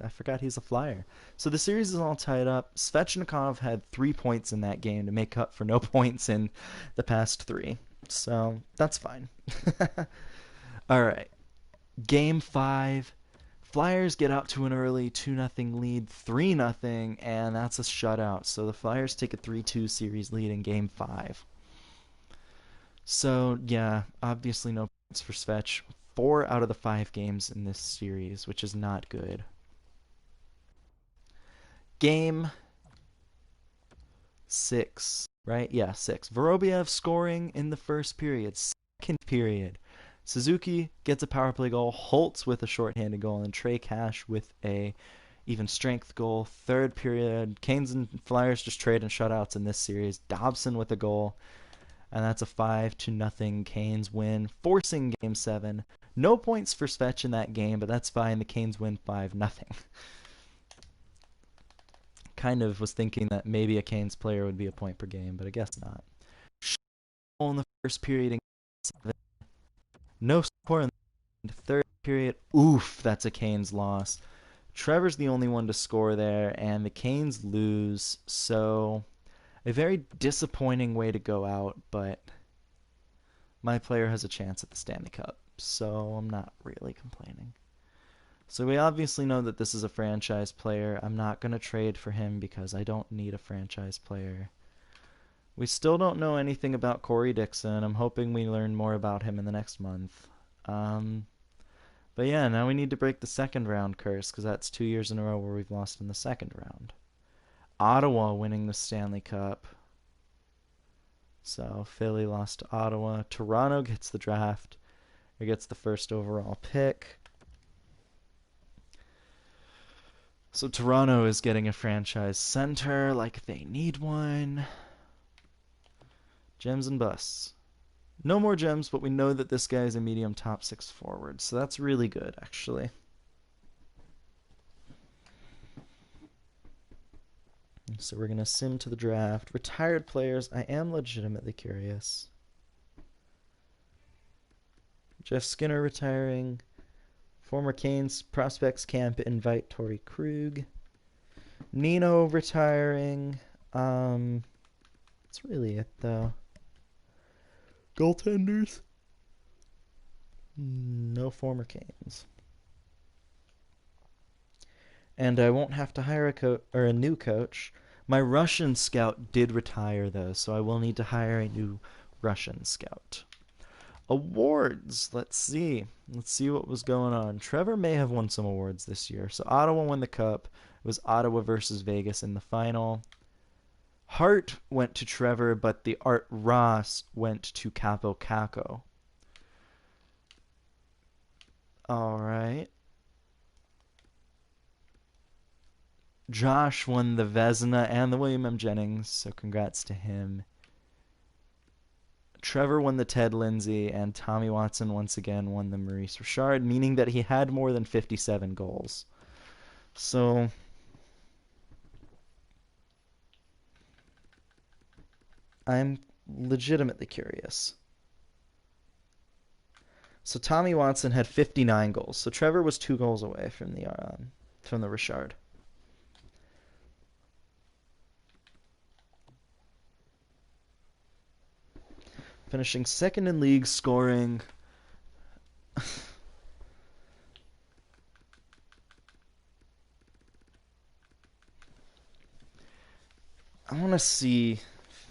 I forgot he's a Flyer. So the series is all tied up. Svechnikov had 3 points in that game to make up for no points in the past 3. So that's fine. All right. Game 5. Flyers get out to an early 2-0 lead, 3-0, and that's a shutout. So the Flyers take a 3-2 series lead in Game 5. So, yeah, obviously no points for Svetch. 4 out of the 5 games in this series, which is not good. Game 6, right? Yeah, 6. Vorobiev scoring in the first period. Second period, Suzuki gets a power play goal. Holtz with a shorthanded goal, and Trey Cash with a even strength goal. Third period, Canes and Flyers just trade and shutouts in this series. Dobson with a goal, and that's a 5-0 Canes win, forcing Game 7. No points for Svetch in that game, but that's fine. The Canes win 5-0. Kind of was thinking that maybe a Canes player would be a point per game, but I guess not. In the first period No score in the third period. Oof, that's a Canes loss. Trevor's the only one to score there, and the Canes lose. So, a very disappointing way to go out, but my player has a chance at the Stanley Cup, so I'm not really complaining. So we obviously know that this is a franchise player. I'm not going to trade for him because I don't need a franchise player. We still don't know anything about Corey Dixon. I'm hoping we learn more about him in the next month. But yeah, now we need to break the second round curse because that's 2 years in a row where we've lost in the second round. Ottawa winning the Stanley Cup. So Philly lost to Ottawa. Toronto gets the draft. Or gets the first overall pick. So Toronto is getting a franchise center like they need one. Gems and busts. No more gems, but we know that this guy is a medium top 6 forward, so that's really good, actually. So we're going to sim to the draft. Retired players, I am legitimately curious. Jeff Skinner retiring. Former Canes prospects camp invite Torrey Krug. Nino retiring. That's really it, though. Goaltenders. No former Canes. And I won't have to hire a new coach. My Russian scout did retire, though, so I will need to hire a new Russian scout. Awards. Let's see. Let's see what was going on. Trevor may have won some awards this year. So Ottawa won the Cup. It was Ottawa versus Vegas in the final. Hart went to Trevor, but the Art Ross went to Capo Caco. All right. Josh won the Vezina and the William M. Jennings, so congrats to him. Trevor won the Ted Lindsay, and Tommy Watson once again won the Maurice Richard, meaning that he had more than 57 goals. So I'm legitimately curious. So Tommy Watson had 59 goals. So Trevor was 2 goals away from the Richard. Finishing second in league scoring. I want to see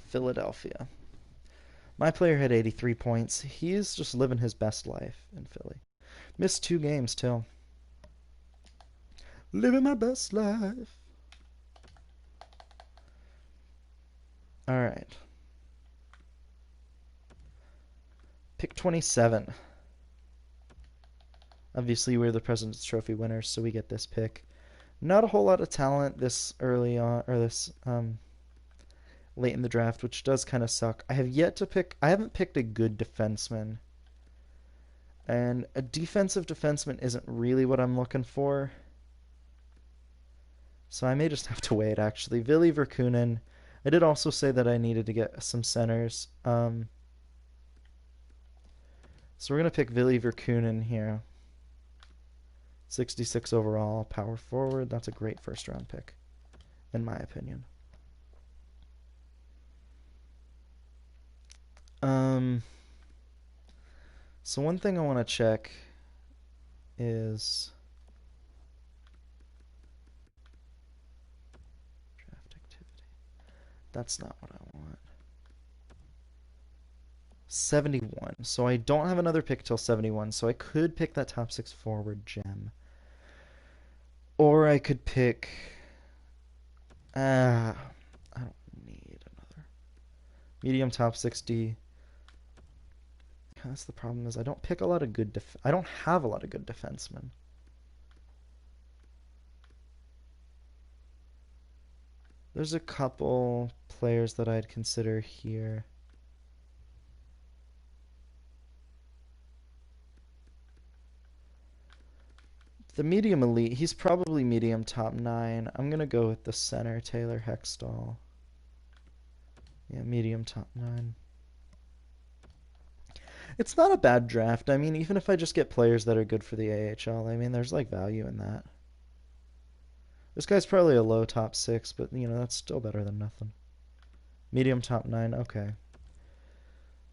Philadelphia. My player had 83 points. He is just living his best life in Philly. Missed 2 games, too. Living my best life. All right. Pick 27. Obviously, we're the President's Trophy winners, so we get this pick. Not a whole lot of talent this early on, or this late in the draft, which does kind of suck. I haven't picked a good defenseman. And a defensive defenseman isn't really what I'm looking for. So I may just have to wait, actually. Ville Virkunen. I did also say that I needed to get some centers. So we're going to pick Ville Virkunen here. 66 overall, power forward. That's a great first round pick, in my opinion. So one thing I want to check is draft activity. That's not what I want. 71. So I don't have another pick till 71. So I could pick that top 6 forward gem. Or I could pick... I don't need another. Medium top 60. That's the problem is I don't pick a lot of good I don't have a lot of good defensemen. There's a couple players that I'd consider here. The medium elite, he's probably medium top 9. I'm going to go with the center, Taylor Hextall. Yeah, medium top 9. It's not a bad draft. I mean, even if I just get players that are good for the AHL, I mean, there's like value in that. This guy's probably a low top six, but that's still better than nothing. Medium top nine, okay.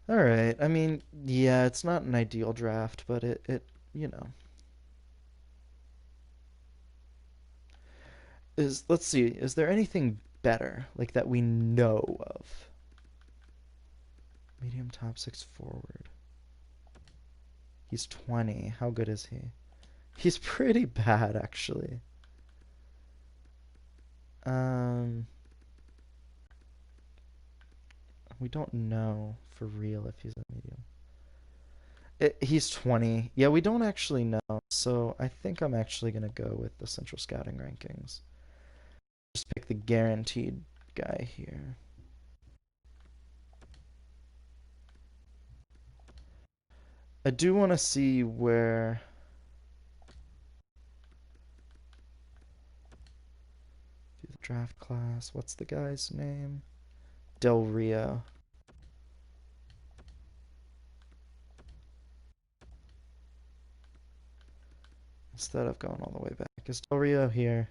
All right. I mean, yeah, it's not an ideal draft, but it you know is. Let's see. Is there anything better like that we know of? Medium top six forward. He's 20. How good is he? He's pretty bad, actually. Um, we don't know for real if he's a medium. He's 20. Yeah, we don't actually know. So I think I'm actually gonna go with the Central Scouting rankings. Just pick the guaranteed guy here. I do want to see where do the draft class. What's the guy's name? Del Rio. Instead of going all the way back. Is Del Rio here?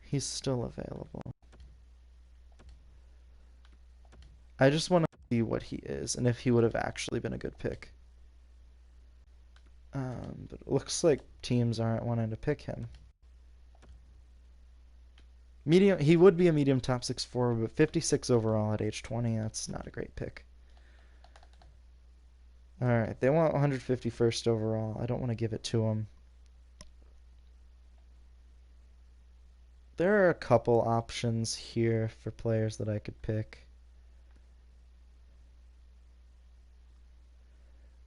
He's still available. I just want to see what he is and if he would have actually been a good pick. But it looks like teams aren't wanting to pick him. Medium, he would be a medium top six forward, but 56 overall at age 20. That's not a great pick. All right, they want 151st overall. I don't want to give it to him. There are a couple options here for players that I could pick.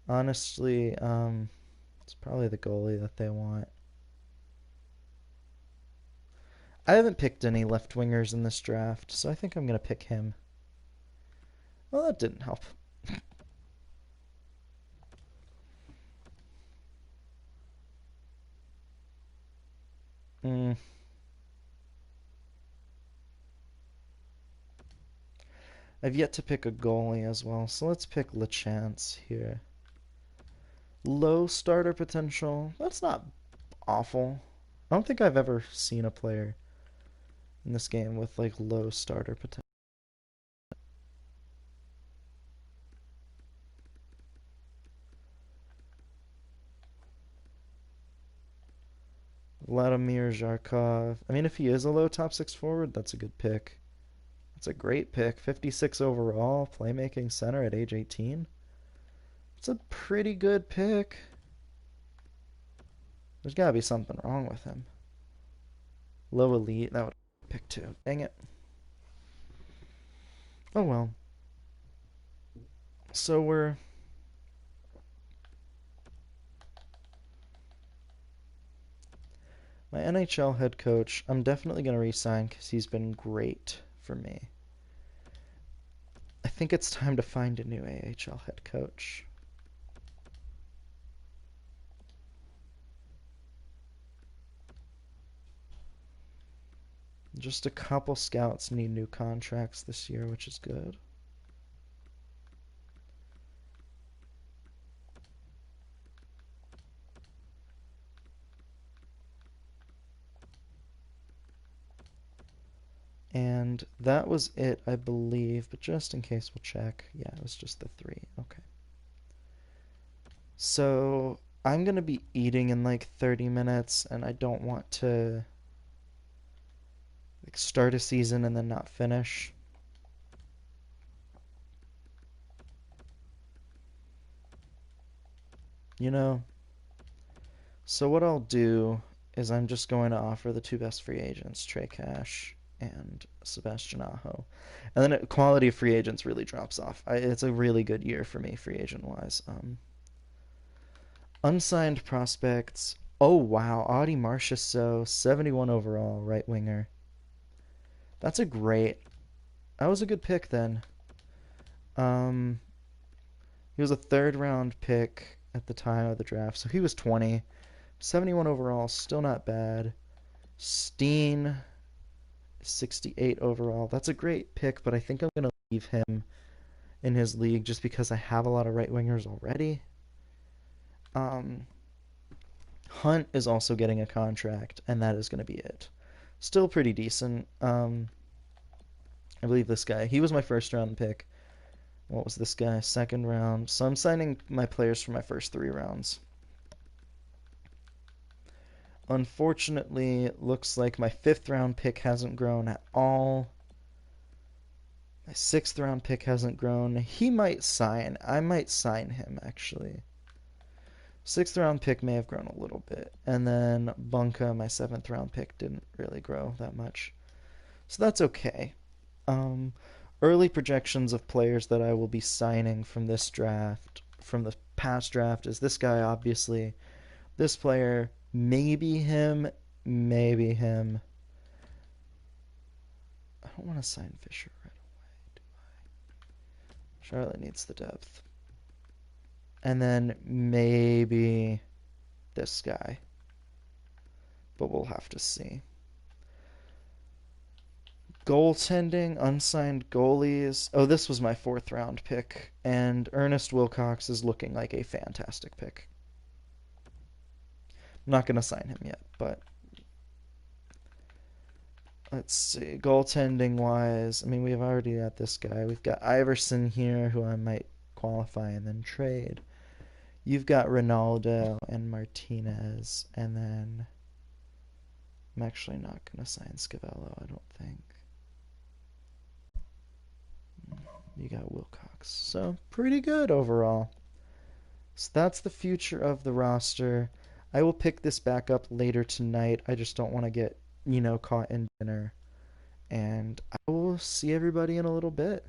Honestly, it's probably the goalie that they want. I haven't picked any left wingers in this draft, so I think I'm going to pick him. Well, that didn't help. Mm. I've yet to pick a goalie as well, so let's pick LeChance here. Low starter potential. That's not awful. I don't think I've ever seen a player in this game with like low starter potential. Vladimir Zharkov. I mean, if he is a low top six forward, that's a good pick. That's a great pick. 56 overall, playmaking center at age 18. It's a pretty good pick. There's got to be something wrong with him. Low elite, that would pick too. Dang it. Oh well. So we're my NHL head coach. I'm definitely going to resign because he's been great for me. I think it's time to find a new AHL head coach. Just a couple scouts need new contracts this year, which is good. And that was it, I believe, but just in case we'll check. Yeah, it was just the three. Okay. So I'm going to be eating in like 30 minutes, and I don't want to like start a season and then not finish. You know? So what I'll do is I'm just going to offer the two best free agents, Trey Cash and Sebastian Aho. And then quality of free agents really drops off. It's a really good year for me, free agent wise. Unsigned prospects. Oh wow, Audie Marchessault, 71 overall, right winger. That's a great. That was a good pick then. Um, he was a third round pick at the time of the draft, so he was 20. 71 overall, still not bad. Steen, 68 overall. That's a great pick, but I think I'm going to leave him in his league just because I have a lot of right wingers already. Um, Hunt is also getting a contract, and that is going to be it. Still pretty decent. I believe this guy. He was my first round pick. What was this guy? Second round. So I'm signing my players for my first 3 rounds. Unfortunately, it looks like my 5th round pick hasn't grown at all. My 6th round pick hasn't grown. He might sign. I might sign him, actually. 6th round pick may have grown a little bit. And then Bunka, my 7th round pick, didn't really grow that much. So that's okay. Um, Early projections of players that I will be signing from this draft, from the past draft, is this guy, obviously. This player, maybe him, maybe him. I don't want to sign Fisher right away, do I? Charlotte needs the depth. And then maybe this guy. But we'll have to see. Goaltending, unsigned goalies. Oh, this was my 4th round pick. And Ernest Wilcox is looking like a fantastic pick. I'm not going to sign him yet, but let's see. Goaltending wise, I mean, we've already got this guy. We've got Iverson here, who I might qualify and then trade. You've got Ronaldo and Martinez, and then I'm actually not going to sign Scavello, I don't think. You got Wilcox. So, pretty good overall. So that's the future of the roster. I will pick this back up later tonight. I just don't want to get, caught in dinner. And I will see everybody in a little bit.